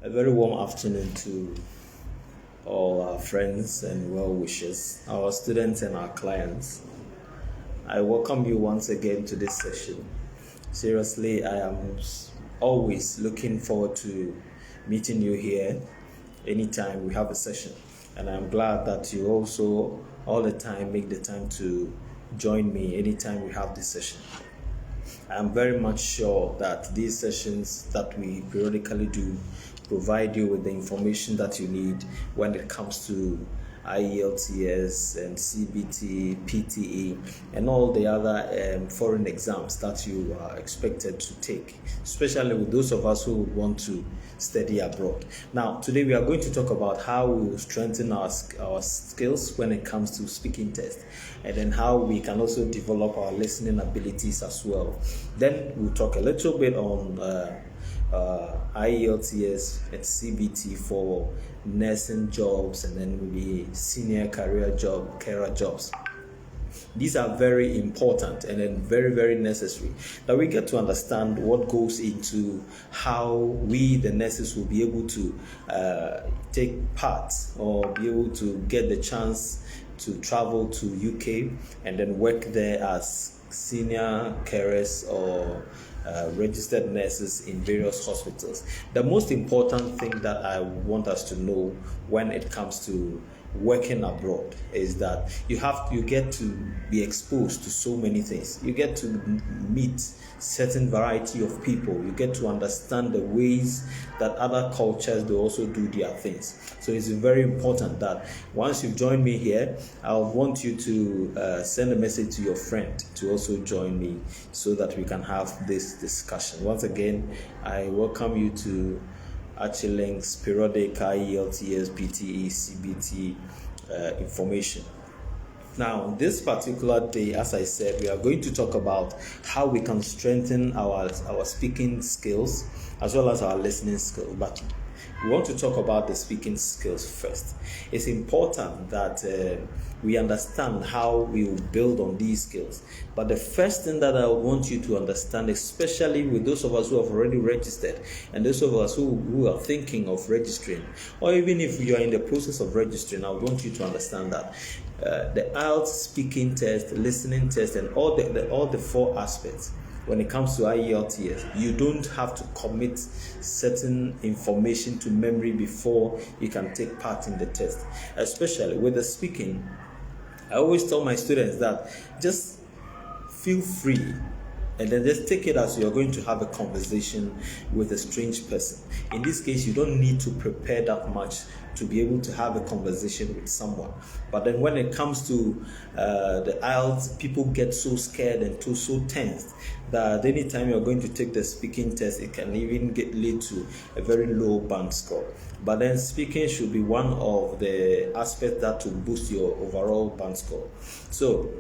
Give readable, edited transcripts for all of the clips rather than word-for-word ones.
A very warm afternoon to all our friends and well wishers, our students and our clients. I welcome you once again to this session. Seriously, I am always looking forward to meeting you here anytime we have a session. And I'm glad that you also all the time make the time to join me anytime we have this session. I'm very much sure that these sessions that we periodically do provide you with the information that you need when it comes to Ielts and Cbt, PTE, and all the other foreign exams that you are expected to take, especially with those of us who want to study abroad. Now, today we are going to talk about how we will strengthen our skills when it comes to speaking test, and then how we can also develop our listening abilities as well. Then we'll talk a little bit on Ielts and Cbt for nursing jobs, and then maybe senior career jobs. These are very important and then very, very necessary that we get to understand what goes into how we, the nurses, will be able to take part or be able to get the chance to travel to UK and then work there as senior carers or registered nurses in various hospitals. The most important thing that I want us to know when it comes to working abroad is that you get to be exposed to so many things. You get to meet certain variety of people. You get to understand the ways that other cultures they also do their things. So it's very important that once you've joined me here, I want you to send a message to your friend to also join me so that we can have this discussion. Once again, I welcome you to Link's periodic Ielts, PTE, CBT information. Now, this particular day, as I said, we are going to talk about how we can strengthen our speaking skills as well as our listening skills. But we want to talk about the speaking skills first. It's important that we understand how we will build on these skills. But the first thing that I want you to understand, especially with those of us who have already registered and those of us who are thinking of registering, or even if you are in the process of registering, I want you to understand that the IELTS speaking test, listening test, and all the four aspects. When it comes to Ielts, you don't have to commit certain information to memory before you can take part in the test. Especially with the speaking, I always tell my students that just feel free and then just take it as you're going to have a conversation with a strange person. In this case, you don't need to prepare that much to be able to have a conversation with someone. But then when it comes to the IELTS, people get so scared and so tensed that anytime you're going to take the speaking test, it can even lead to a very low band score. But then speaking should be one of the aspects that will boost your overall band score. So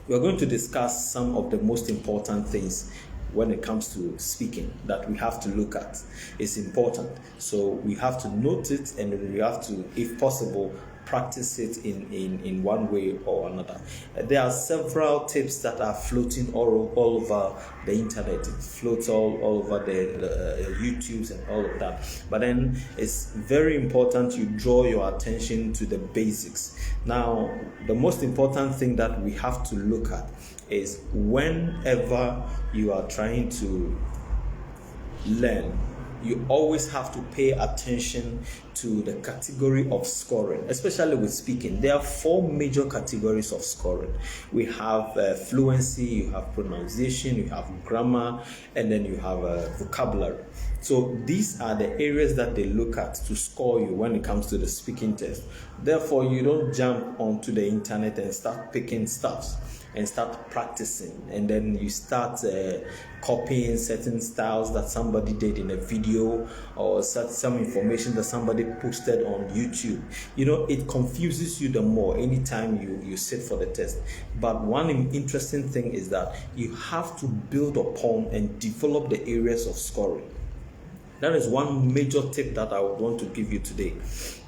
we're going to discuss some of the most important things when it comes to speaking that we have to look at. It's important. So we have to note it, and we have to, if possible, practice it in one way or another. There are several tips that are floating all over the internet. It floats all over the YouTubes and all of that. But then it's very important you draw your attention to the basics. Now, the most important thing that we have to look at is whenever you are trying to learn, you always have to pay attention to the category of scoring, especially with speaking. There are four major categories of scoring. We have fluency, you have pronunciation, you have grammar, and then you have vocabulary. So these are the areas that they look at to score you when it comes to the speaking test. Therefore, you don't jump onto the internet and start picking stuff and start practicing, and then you start copying certain styles that somebody did in a video or some information that somebody posted on YouTube. It confuses you the more anytime you sit for the test. But one interesting thing is that you have to build upon and develop the areas of scoring. That is one major tip that I would want to give you today,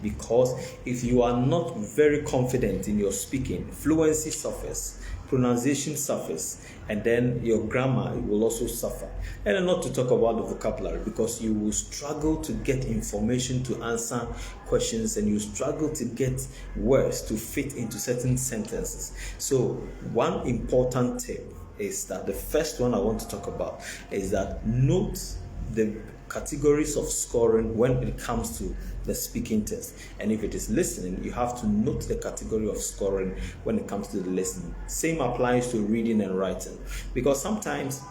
because if you are not very confident in your speaking, fluency suffers, pronunciation suffers, and then your grammar will also suffer. And then not to talk about the vocabulary, because you will struggle to get information to answer questions, and you struggle to get words to fit into certain sentences. So one important tip is that the first one I want to talk about is that note the categories of scoring when it comes to the speaking test. And if it is listening, you have to note the category of scoring when it comes to the listening. Same applies to reading and writing, because sometimes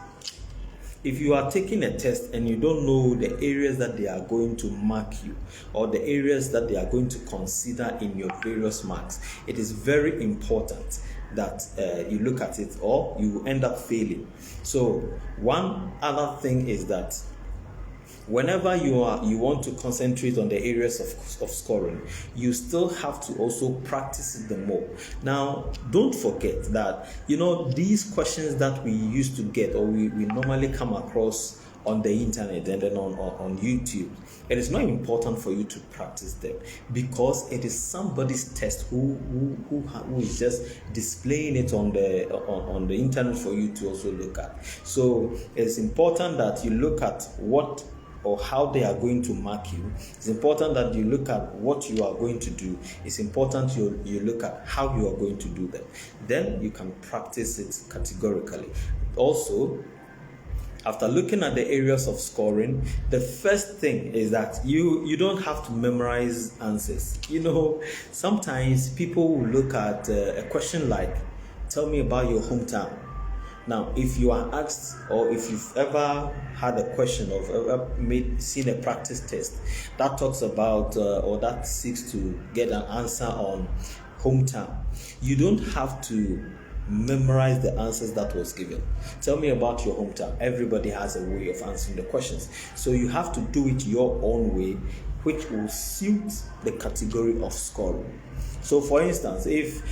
if you are taking a test and you don't know the areas that they are going to mark you, or the areas that they are going to consider in your various marks, it is very important that you look at it, or you end up failing. So one other thing is that whenever you want to concentrate on the areas of scoring, you still have to also practice it the more. Now, don't forget that, these questions that we used to get, or we normally come across on the internet and then on YouTube, it is not important for you to practice them, because it is somebody's test who is just displaying it on the internet for you to also look at. So it's important that you look at what or how they are going to mark you. It's important that you look at what you are going to do. It's important you look at how you are going to do them. Then you can practice it categorically. Also, after looking at the areas of scoring, the first thing is that you don't have to memorize answers. Sometimes people will look at a question like, tell me about your hometown. Now, if you are asked, or if you've ever had a question or ever seen a practice test that talks about or that seeks to get an answer on hometown, you don't have to memorize the answers that was given. Tell me about your hometown. Everybody has a way of answering the questions. So you have to do it your own way, which will suit the category of scoring. So, for instance, if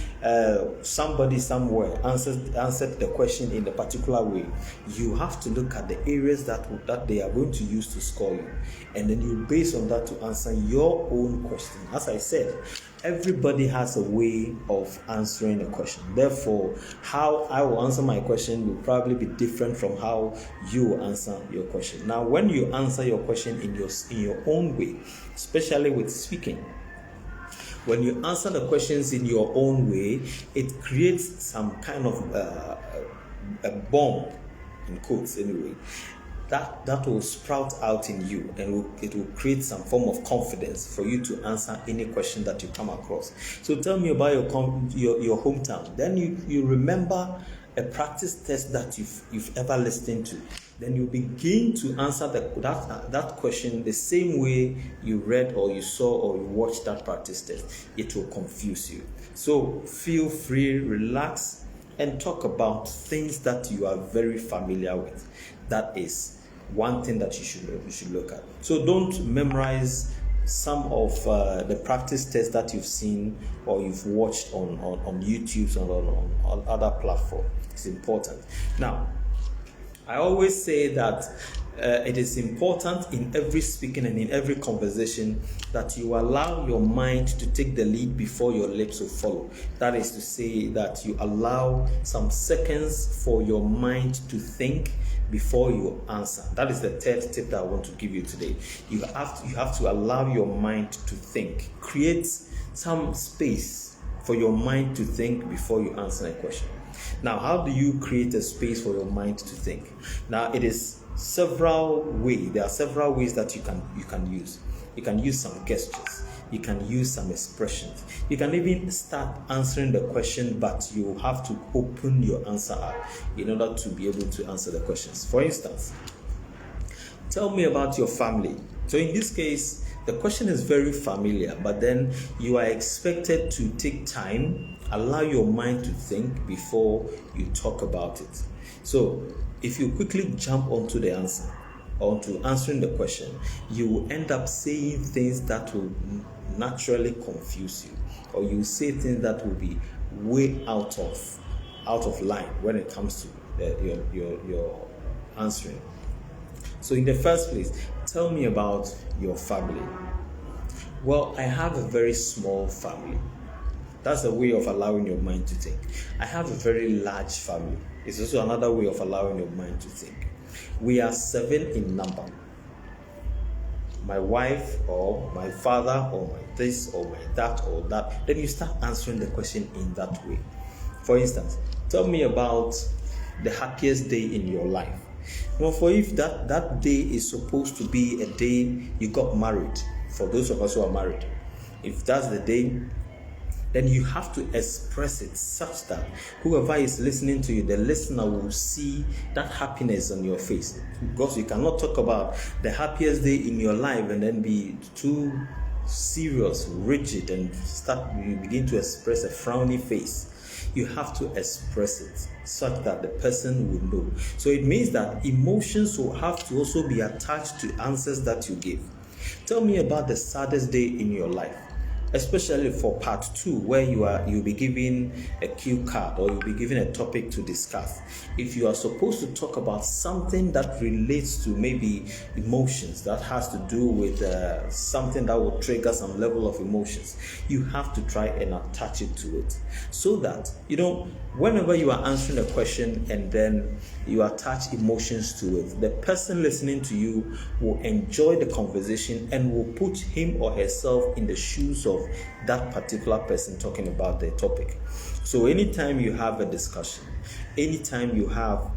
somebody somewhere answered the question in a particular way, you have to look at the areas that they are going to use to score you, and then you base on that to answer your own question. As I said, everybody has a way of answering a question. Therefore, how I will answer my question will probably be different from how you will answer your question. Now, when you answer your question in your own way, especially with speaking, when you answer the questions in your own way, it creates some kind of a bomb, in quotes anyway, that will sprout out in you, and it will create some form of confidence for you to answer any question that you come across. So tell me about your hometown. Then you remember a practice test that you've ever listened to. Then you begin to answer that question the same way you read or you saw or you watched that practice test. It will confuse you. So feel free, relax, and talk about things that you are very familiar with. That is one thing that you should look at. So don't memorize some of the practice tests that you've seen or you've watched on YouTube or on other platforms. It's important. Now, I always say that it is important in every speaking and in every conversation that you allow your mind to take the lead before your lips will follow. That is to say that you allow some seconds for your mind to think before you answer. That is the third tip that I want to give you today. You have to allow your mind to think. Create some space for your mind to think before you answer a question. Now, how do you create a space for your mind to think? Now, it is several ways. There are several ways that you can use. You can use some gestures. You can use some expressions. You can even start answering the question, but you have to open your answer up in order to be able to answer the questions. For instance, tell me about your family. So in this case, the question is very familiar, but then you are expected to take time, allow your mind to think before you talk about it. So if you quickly jump onto the answer, onto answering the question, you will end up saying things that will naturally confuse you, or you say things that will be way out of line when it comes to your answering. So in the first place, tell me about your family. Well, I have a very small family. That's a way of allowing your mind to think. I have a very large family. It's also another way of allowing your mind to think. We are 7 in number. My wife or my father or my this or my that or that. Then you start answering the question in that way. For instance, tell me about the happiest day in your life. Well, for if that day is supposed to be a day you got married, for those of us who are married, if that's the day, then you have to express it such that whoever is listening to you, the listener, will see that happiness on your face. Because you cannot talk about the happiest day in your life and then be too serious, rigid, and you begin to express a frowny face. You have to express it such that the person will know. So it means that emotions will have to also be attached to answers that you give. Tell me about the saddest day in your life. Especially for part 2, where you'll be given a cue card or you'll be given a topic to discuss. If you are supposed to talk about something that relates to maybe emotions, that has to do with something that will trigger some level of emotions, you have to try and attach it to it, so that whenever you are answering a question and then you attach emotions to it, the person listening to you will enjoy the conversation and will put him or herself in the shoes of that particular person talking about their topic. So anytime you have a discussion, anytime you have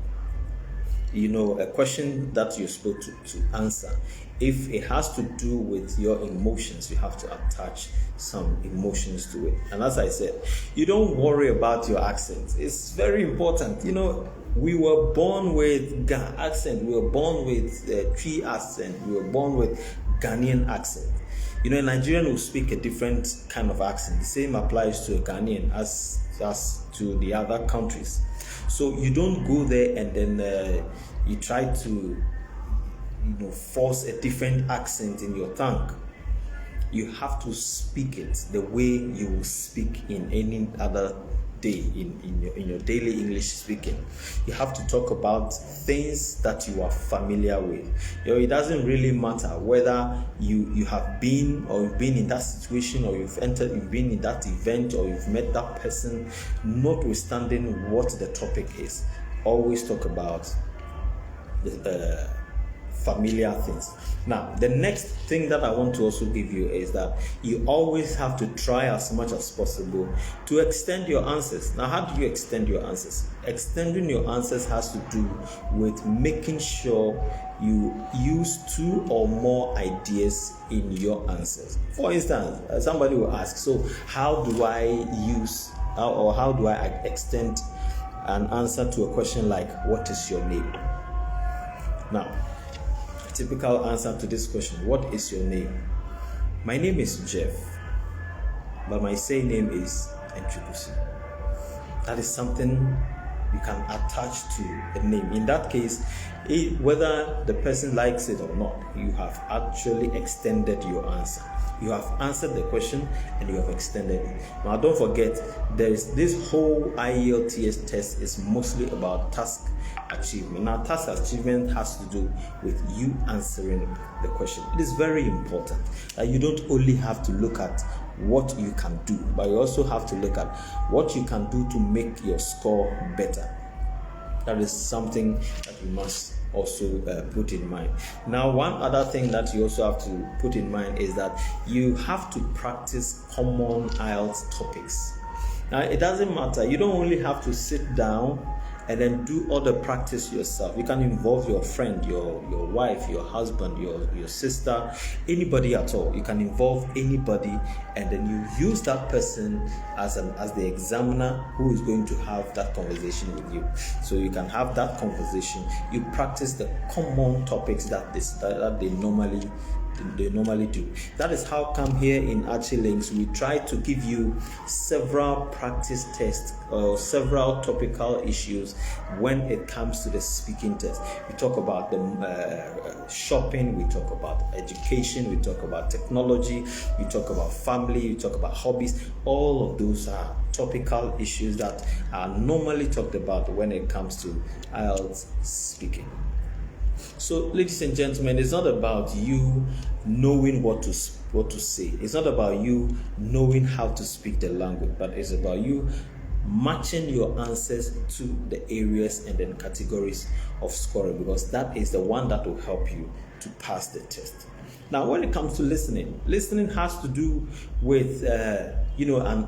a question that you're supposed to answer, if it has to do with your emotions, you have to attach some emotions to it. And as I said, you don't worry about your accent. It's very important. We were born with accent. We were born with Tree accent. We were born with Ghanaian accent. A Nigerian will speak a different kind of accent. The same applies to a Ghanaian as to the other countries. So you don't go there and then you try to force a different accent in your tongue. You have to speak it the way you will speak in any other day in your daily English speaking. You have to talk about things that you are familiar with. It doesn't really matter whether you have been or you've been in that situation, or you've been in that event, or you've met that person, notwithstanding what the topic is. Always talk about the familiar things. Now, the next thing that I want to also give you is that you always have to try as much as possible to extend your answers. Now, how do you extend your answers? Extending your answers has to do with making sure you use 2 or more ideas in your answers. For instance, somebody will ask, so how do I extend an answer to a question like, what is your name? Now, typical answer to this question, what is your name? My name is Jeff, but my surname is Nchukwusi. That is something you can attach to a name. In that case, whether the person likes it or not, you have actually extended your answer. You have answered the question and you have extended it. Now, don't forget, there is this whole Ielts test is mostly about task achievement. Now, task achievement has to do with you answering the question. It is very important that you don't only have to look at what you can do, but you also have to look at what you can do to make your score better. That is something that you must also put in mind. Now, one other thing that you also have to put in mind is that you have to practice common IELTS topics. Now, it doesn't matter. You don't only have to sit down and then do all the practice yourself. You can involve your friend, your wife, your husband, your sister, anybody at all. You can involve anybody, and then you use that person as the examiner who is going to have that conversation with you. So you can have that conversation. You practice the common topics that they normally do. That is how come here in Archilinks we try to give you several practice tests or several topical issues when it comes to the speaking test. We talk about the shopping, we talk about education, we talk about technology, we talk about family, we talk about hobbies. All of those are topical issues that are normally talked about when it comes to IELTS speaking. So, ladies and gentlemen, it's not about you knowing what to say. It's not about you knowing how to speak the language, but it's about you matching your answers to the areas and then categories of scoring, because that is the one that will help you to pass the test. Now, when it comes to listening has to do with an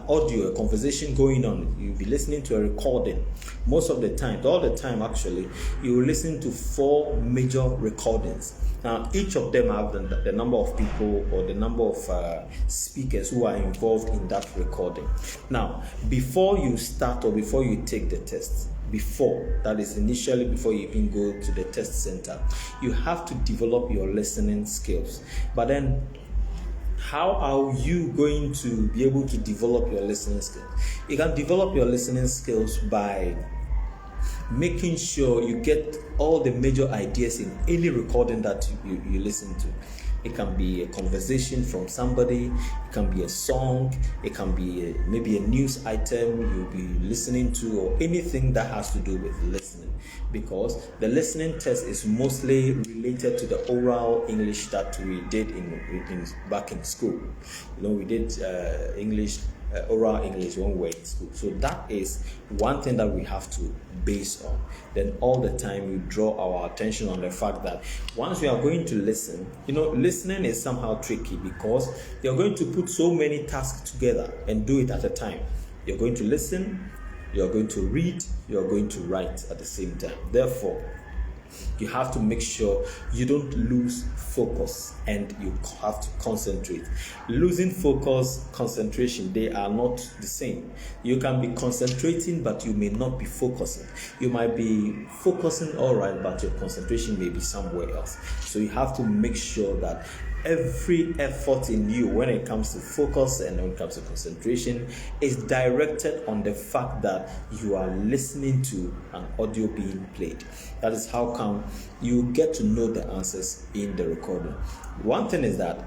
audio, a conversation going on. You'll be listening to a recording. Most of the time, all the time actually, you will listen to 4 major recordings. Now, each of them have the number of people or the number of speakers who are involved in that recording. Now, before you start or before you take the test, that is initially before you even go to the test center, you have to develop your listening skills. But then, how are you going to be able to develop your listening skills? You can develop your listening skills by making sure you get all the major ideas in any recording that you listen to. It can be a conversation from somebody, it can be a song, it can be maybe a news item you'll be listening to, or anything that has to do with listening, because the listening test is mostly related to the oral English that we did back in school. We did oral English when we were in school. So that is one thing that we have to base on. Then all the time we draw our attention on the fact that once we are going to listen, listening is somehow tricky, because you're going to put so many tasks together and do it at a time. You're going to listen, you're going to read, you're going to write at the same time. Therefore, you have to make sure you don't lose focus, and you have to concentrate. Losing focus, concentration, they are not the same. You can be concentrating, but you may not be focusing. You might be focusing all right, but your concentration may be somewhere else. So you have to make sure that every effort in you, when it comes to focus and when it comes to concentration, is directed on the fact that you are listening to an audio being played. That is how come you get to know the answers in the recording. One thing is that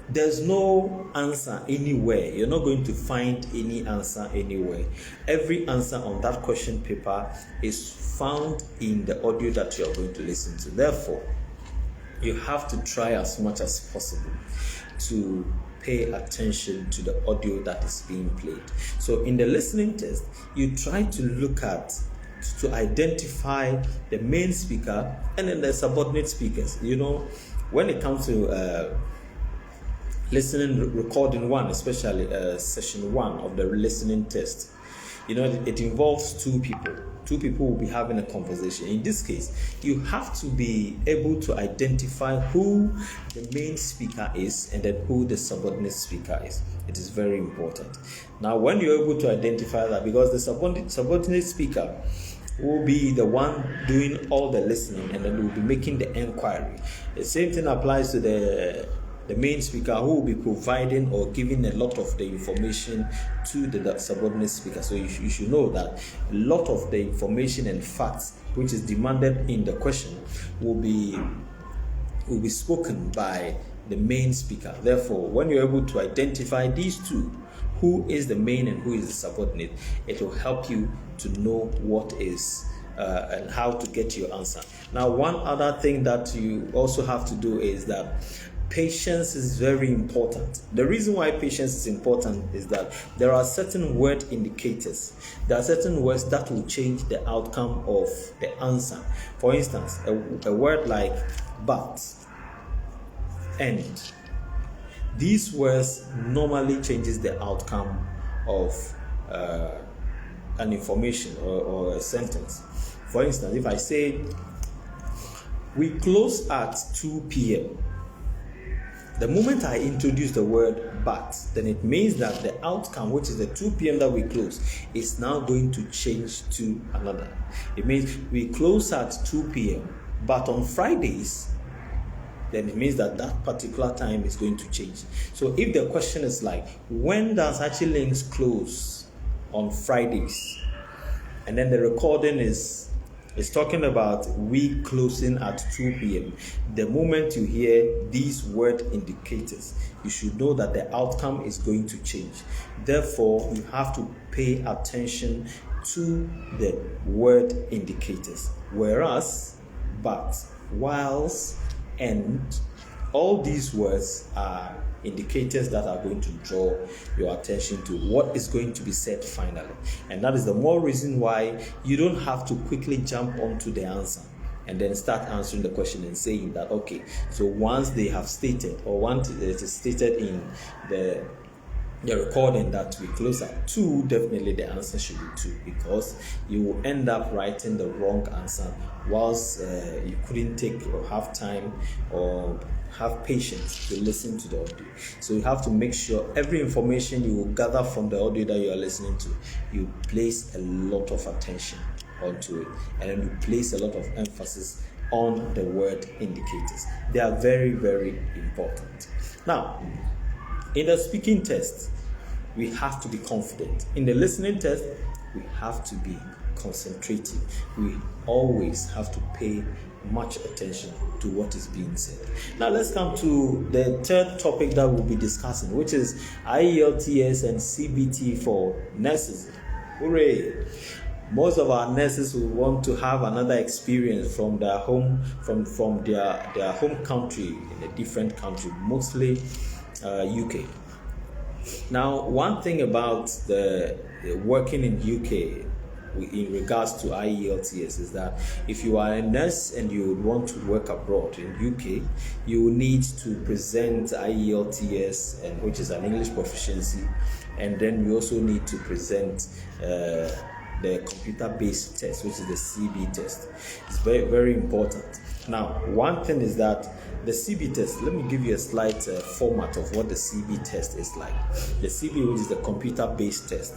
there's no answer anywhere. You're not going to find any answer anywhere. Every answer on that question paper is found in the audio that you're going to listen to. Therefore, you have to try as much as possible to pay attention to the audio that is being played. So in the listening test, you try to identify the main speaker and then the subordinate speakers. When it comes to listening, recording 1, especially session 1 of the listening test, it involves 2 people. 2 people will be having a conversation. In this case, you have to be able to identify who the main speaker is and then who the subordinate speaker is. It is very important. Now, when you're able to identify that, because the subordinate speaker will be the one doing all the listening and then will be making the inquiry. The same thing applies to the main speaker, who will be providing or giving a lot of the information to the subordinate speaker. So you should know that a lot of the information and facts which is demanded in the question will be spoken by the main speaker. Therefore, when you're able to identify these 2, who is the main and who is the subordinate, it will help you to know what is and how to get your answer. Now, one other thing that you also have to do is that patience is very important. The reason why patience is important is that there are certain word indicators. There are certain words that will change the outcome of the answer. For instance, a word like but, and. These words normally changes the outcome of an information or a sentence. For instance, if I say, we close at 2 p.m., the moment I introduce the word but, then it means that the outcome, which is the 2 p.m. that we close, is now going to change to another. It means we close at 2 p.m., but on Fridays, then it means that particular time is going to change. So if the question is like, when does Archie Links close on Fridays? And then the recording is talking about we closing at 2 p.m. The moment you hear these word indicators, you should know that the outcome is going to change. Therefore, you have to pay attention to the word indicators. Whereas but, whilst, and. All these words are indicators that are going to draw your attention to what is going to be said finally. And that is the more reason why you don't have to quickly jump onto the answer and then start answering the question and saying that, okay, so once they have stated, or once it is stated in the recording that we close at 2, definitely the answer should be 2, because you will end up writing the wrong answer whilst you couldn't take or have time or have patience to listen to the audio. So you have to make sure every information you will gather from the audio that you are listening to, you place a lot of attention onto it, and then you place a lot of emphasis on the word indicators. They are very, very important. Now, in the speaking test, we have to be confident. In the listening test, we have to be concentrating. We always have to pay much attention to what is being said. Now let's come to the third topic that we'll be discussing, which is Ielts and Cbt for nurses. Hooray! Most of our nurses will want to have another experience from their home, from their home country, in a different country, mostly UK. Now, one thing about the working in UK in regards to Ielts is that if you are a nurse and you would want to work abroad in UK, you will need to present Ielts, and which is an English proficiency, and then you also need to present the computer-based test, which is the CB test. It's very, very important. Now, one thing is that the CB test, let me give you a slight format of what the CB test is like. The CB, which is the computer-based test,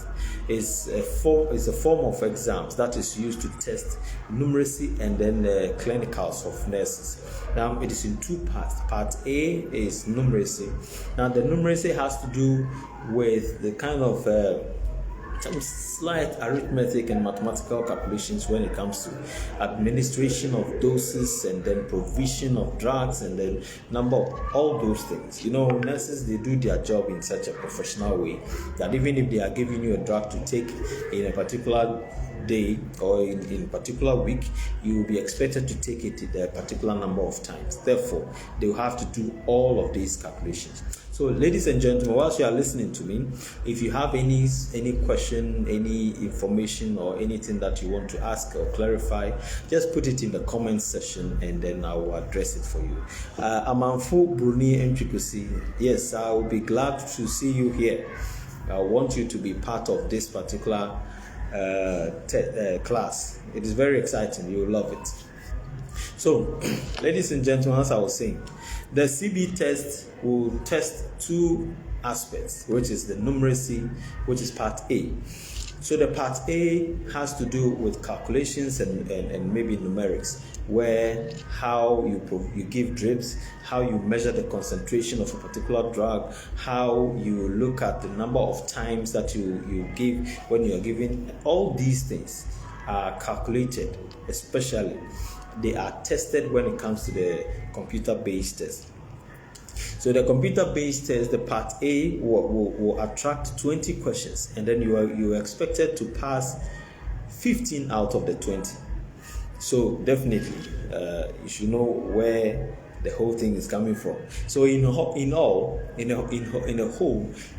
is a form of exams that is used to test numeracy and then the clinicals of nurses. Now, it is in 2 parts. Part A is numeracy. Now, the numeracy has to do with the kind of some slight arithmetic and mathematical calculations when it comes to administration of doses and then provision of drugs and then number of all those things. You know, nurses, they do their job in such a professional way that even if they are giving you a drug to take in a particular day or in a particular week, you will be expected to take it a particular number of times. Therefore, they will have to do all of these calculations. So, ladies and gentlemen, whilst you are listening to me, if you have any question, any information, or anything that you want to ask or clarify, just put it in the comment section and then I will address it for you. Amanfo Bruni Entrikusi, yes, I will be glad to see you here. I want you to be part of this particular class. It is very exciting. You will love it. So, ladies and gentlemen, as I was saying, the CB test will test 2 aspects, which is the numeracy, which is part A. So the part A has to do with calculations and maybe numerics, where how you give drips, how you measure the concentration of a particular drug, how you look at the number of times that you give when you are giving. All these things are calculated, especially they are tested when it comes to the computer-based test. So the computer-based test, the part A, will attract 20 questions, and then you are expected to pass 15 out of the 20. So definitely, you should know where the whole thing is coming from. So in a whole,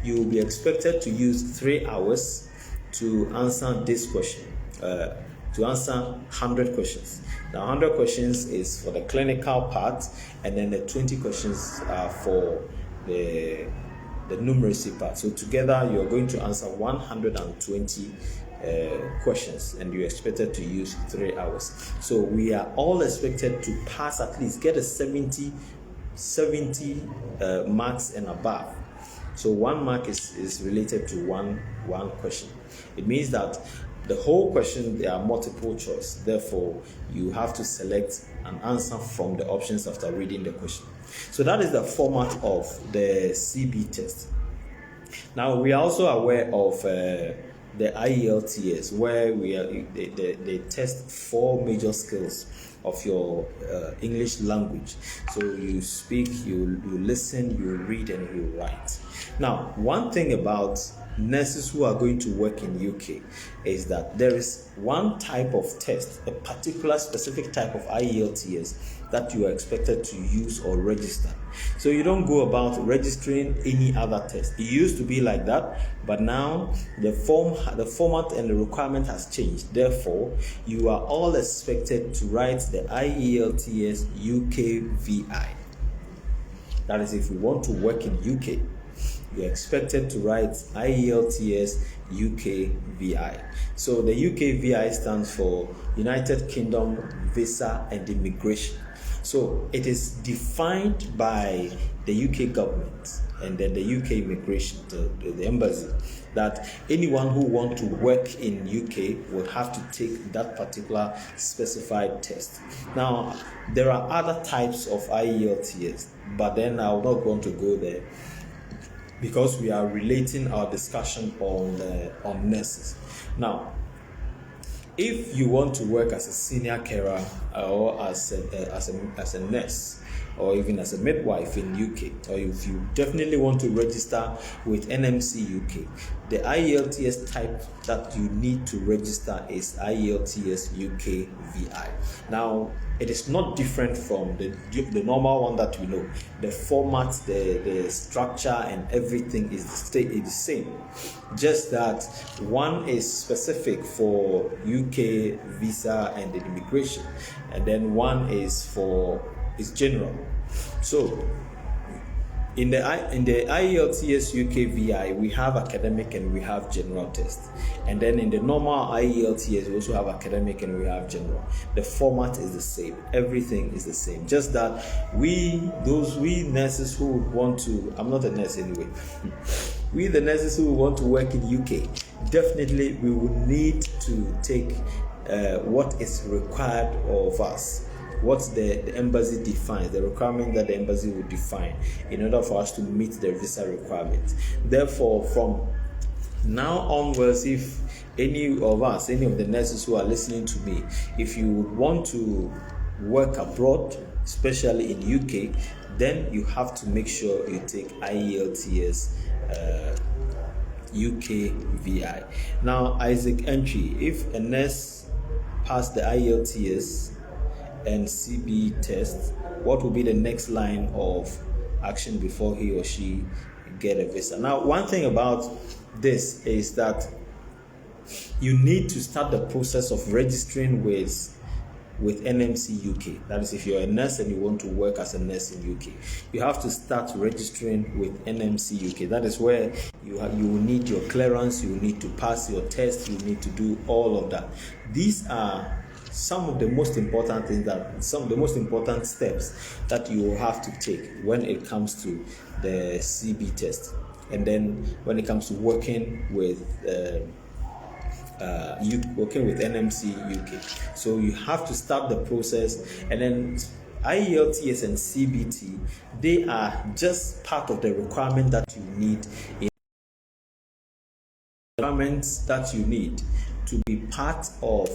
you will be expected to use 3 hours to answer this question. To answer 100 questions. Now, 100 questions is for the clinical part, and then the 20 questions are for the numeracy part. So together, you are going to answer 120 questions, and you're expected to use 3 hours. So we are all expected to pass, at least get a 70 marks and above. So 1 mark is related to one question. It means that the whole question, there are multiple choice. Therefore, you have to select an answer from the options after reading the question. So that is the format of the CB test. Now, we are also aware of the Ielts, where they test 4 major skills of your English language. So you speak, you listen, you read, and you write. Now, one thing about nurses who are going to work in UK is that there is one type of test, a particular specific type of Ielts that you are expected to use or register. So you don't go about registering any other test. It used to be like that, but now the format and the requirement has changed. Therefore, you are all expected to write the Ielts UKVI. That is, if you want to work in UK, you're expected to write Ielts UKVI. So the UKVI stands for United Kingdom Visa and Immigration. So it is defined by the UK government and then the UK immigration, the embassy, that anyone who wants to work in UK will have to take that particular specified test. Now, there are other types of Ielts, but then I'm not going to go there because we are relating our discussion on nurses. Now, if you want to work as a senior carer or as a nurse, or even as a midwife in UK, or if you definitely want to register with NMC UK, the Ielts type that you need to register is Ielts UKVI. Now, it is not different from the normal one that we know. The format, the structure, and everything is the same. Just that one is specific for UK visa and immigration, and then one is general. So in the Ielts UKVI, we have academic and we have general test. And then in the normal Ielts, we also have academic and we have general. The format is the same. Everything is the same. Just that we nurses who want to, I'm not a nurse anyway, we the nurses who want to work in UK, definitely we will need to take what is required of us. What the embassy defines, the requirement that the embassy will define in order for us to meet the visa requirement. Therefore, from now onwards, if any of the nurses who are listening to me, if you want to work abroad, especially in UK, then you have to make sure you take Ielts UKVI. Now, Isaac Entry, if a nurse passed the Ielts and CB test, what will be the next line of action before he or she get a visa? Now, one thing about this is that you need to start the process of registering with NMC UK. That is, if you're a nurse and you want to work as a nurse in UK, you have to start registering with NMC UK. That is where you will need your clearance, you will need to pass your test, you need to do all of that. These are some of the most important steps that you will have to take when it comes to the CB test, and then when it comes to working with NMC UK. So you have to start the process, and then Ielts and CBT, they are just part of the requirement that you need to be part of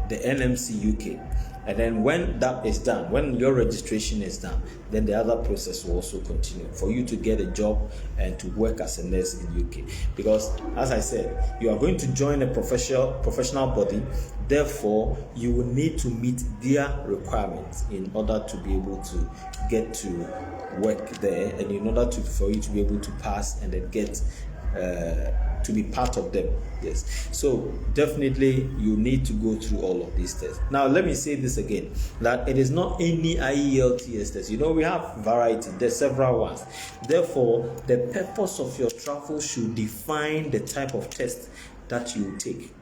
the NMC UK. And then when that is done, when your registration is done, then the other process will also continue for you to get a job and to work as a nurse in UK. Because, as I said, you are going to join a professional body. Therefore, you will need to meet their requirements in order to be able to get to work there, and in order for you to be able to pass and then get to be part of them. Yes. So definitely you need to go through all of these tests. Now let me say this again, that it is not any Ielts test. We have variety. There's several ones. Therefore, the purpose of your travel should define the type of test that you take.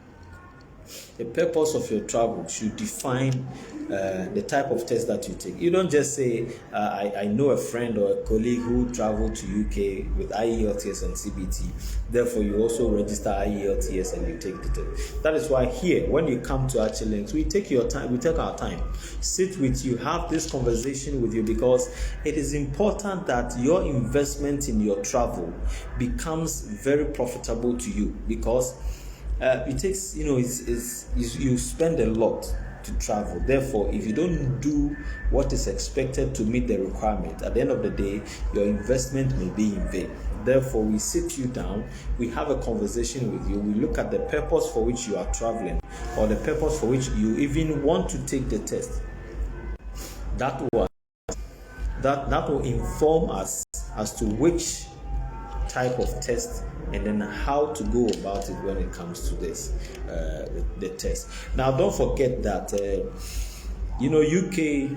The purpose of your travel should define the type of test that you take. You don't just say, I know a friend or a colleague who traveled to UK with Ielts and CBT. Therefore, you also register Ielts and you take the test. That is why here, when you come to Archilinks, we take our time, sit with you, have this conversation with you, because it is important that your investment in your travel becomes very profitable to you, because it takes, you spend a lot. to travel. Therefore, if you don't do what is expected to meet the requirement, at the end of the day, your investment may be in vain. Therefore, we sit you down, we have a conversation with you, we look at the purpose for which you are traveling, or the purpose for which you even want to take the test. That will inform us as to which type of test and then how to go about it when it comes to this the test. Now, don't forget that UK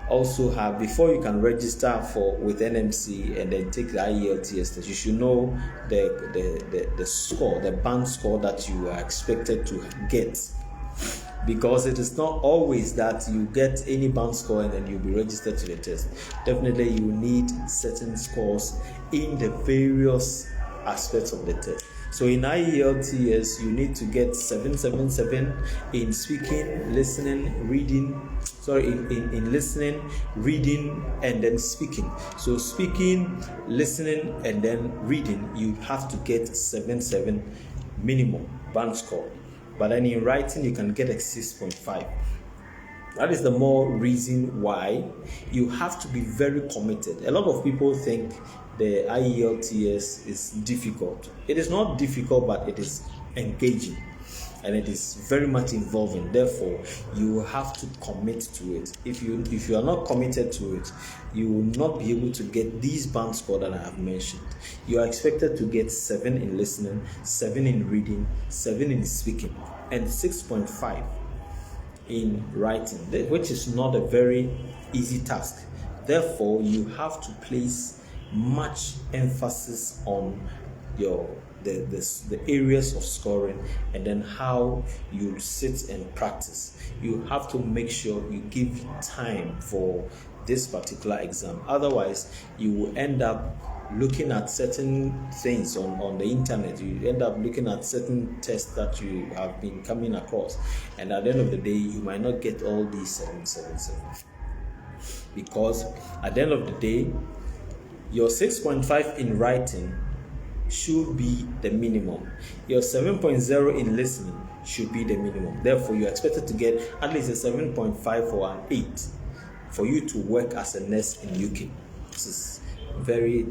also have, before you can register with NMC and then take the Ielts test, you should know the score, the band score that you are expected to get. Because it is not always that you get any band score and then you'll be registered to the test. Definitely you need certain scores in the various aspects of the test. So in Ielts, you need to get 777 in speaking, listening, reading. In listening, reading, and then speaking. So speaking, listening, and then reading, you have to get 7.7 minimum band score. But then in writing, you can get a 6.5. That is the more reason why you have to be very committed. A lot of people think the Ielts is difficult. It is not difficult, but it is engaging. And it is very much involving. Therefore, you have to commit to it. If you are not committed to it, you will not be able to get these band score that I have mentioned. You are expected to get 7 in listening, 7 in reading, 7 in speaking, and 6.5 in writing, which is not a very easy task. Therefore, you have to place much emphasis on the areas of scoring, and then how you sit and practice. You have to make sure you give time for this particular exam. Otherwise, you will end up looking at certain things on the internet. You end up looking at certain tests that you have been coming across, and at the end of the day, you might not get all these 777. Because at the end of the day, your 6.5 in writing should be the minimum. Your 7.0 in listening should be the minimum. Therefore, you're expected to get at least a 7.5 or an 8 for you to work as a nurse in UK. This is a very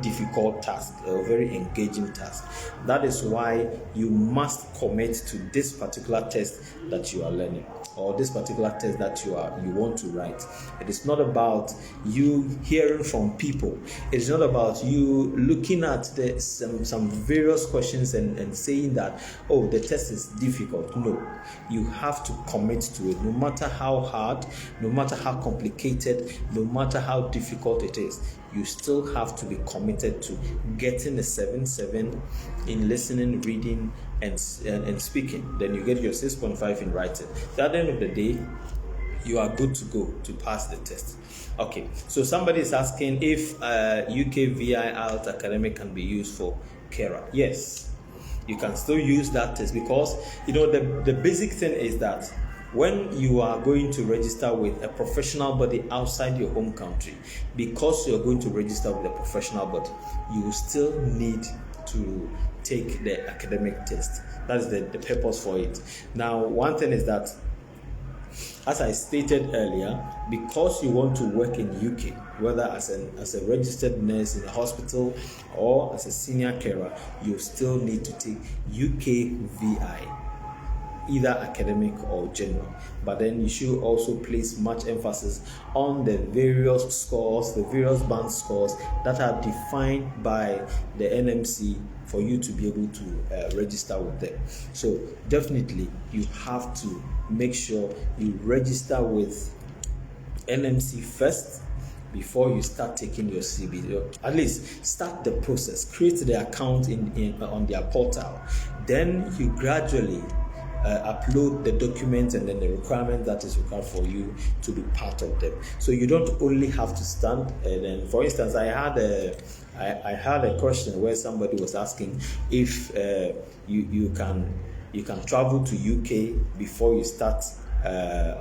difficult task, a very engaging task. That is why you must commit to this particular test that you are learning, or this particular test that you want to write. It is not about you hearing from people. It is not about you looking at some various questions and saying that, oh, the test is difficult. No, you have to commit to it. No matter how hard, no matter how complicated, no matter how difficult it is, you still have to be committed to getting a 7.7 in listening, reading, and speaking. Then you get your 6.5 in writing. So at the end of the day, you are good to go to pass the test. Okay, so somebody is asking if UK VI Ielts Academic can be used for carer. Yes, you can still use that test, because the basic thing is that when you are going to register with a professional body outside your home country, because you're going to register with a professional body, you still need to take the academic test. That's the purpose for it. Now, one thing is that, as I stated earlier, because you want to work in UK, whether as a registered nurse in a hospital or as a senior carer, you still need to take UK VI, either academic or general. But then you should also place much emphasis on the various scores, the various band scores that are defined by the NMC for you to be able to register with them. So definitely you have to make sure you register with NMC first before you start taking your CBT. At least start the process, create the account on their portal. Then you gradually upload the documents and then the requirement that is required for you to be part of them. So you don't only have to stand. And then, for instance, I had a question where somebody was asking if you can travel to UK before you start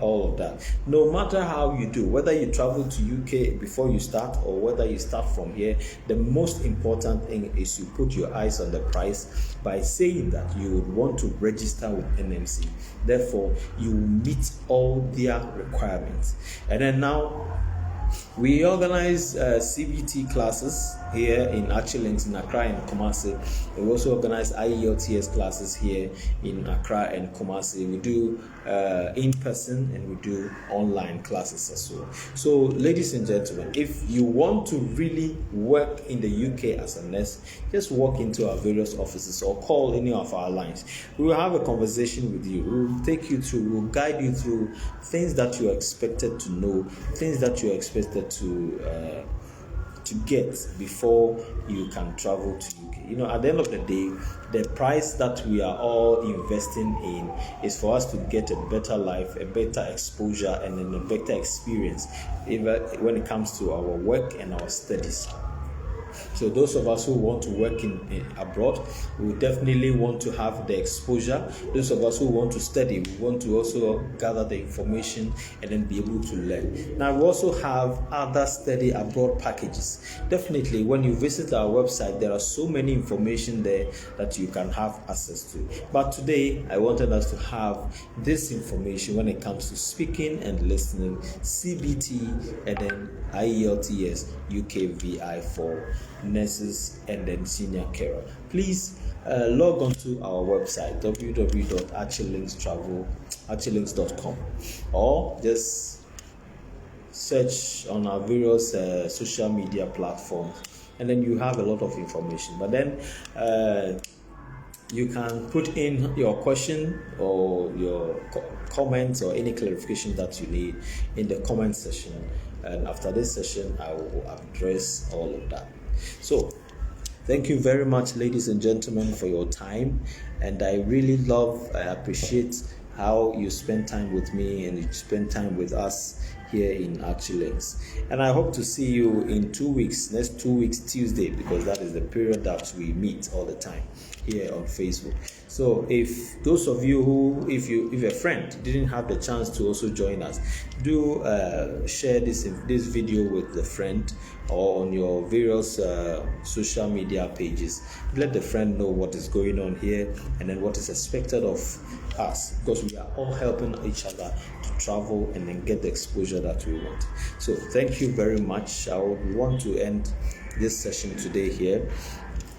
all of that. No matter how you do, whether you travel to UK before you start or whether you start from here, the most important thing is you put your eyes on the price by saying that you would want to register with NMC. Therefore, you will meet all their requirements. And then now, we organize CBT classes here in Ielts in Accra and Kumasi. We also organize Ielts classes here in Accra and Kumasi. We do in-person and we do online classes as well. So, ladies and gentlemen, if you want to really work in the UK as a nurse, just walk into our various offices or call any of our lines. We will have a conversation with you. We will take you through, we will guide you through things that you are expected to know, things that you are expected to get before you can travel to UK. You know, at the end of the day, the price that we are all investing in is for us to get a better life, a better exposure, and then a better experience when it comes to our work and our studies. So those of us who want to work in abroad, we definitely want to have the exposure. Those of us who want to study, we want to also gather the information and then be able to learn. Now, we also have other study abroad packages. Definitely, when you visit our website, there are so many information there that you can have access to. But today, I wanted us to have this information when it comes to speaking and listening, CBT, and then Ielts, UKVI for nurses and then senior carer. Please log on to our website www.achillinks.com or just search on our various social media platforms, and then you have a lot of information. But then you can put in your question or your comments or any clarification that you need in the comment section, and after this session I will address all of that. So thank you very much, ladies and gentlemen, for your time, and I really appreciate how you spend time with me and you spend time with us here in Ielts. And I hope to see you in 2 weeks, next 2 weeks Tuesday, because that is the period that we meet all the time here on Facebook. So if those of you who, if a friend didn't have the chance to also join us, do share this video with the friend or on your various social media pages. Let the friend know what is going on here and then what is expected of us, because we are all helping each other to travel and then get the exposure that we want. So thank you very much. I would want to end this session today here,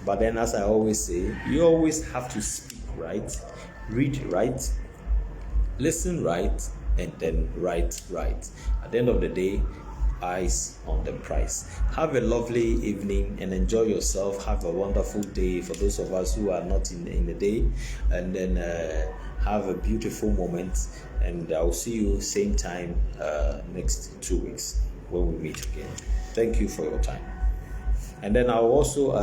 but then, as I always say, you always have to speak right, read right, listen right, and then write right. At the end of the day, eyes on the prize. Have a lovely evening and enjoy yourself. Have a wonderful day for those of us who are not in the day, and then have a beautiful moment, and I'll see you same time next 2 weeks when we meet again. Thank you for your time. And then I'll also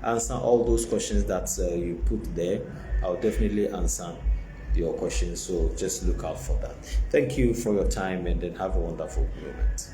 answer all those questions that you put there. I'll definitely answer your questions, so just look out for that. Thank you for your time, and then have a wonderful moment.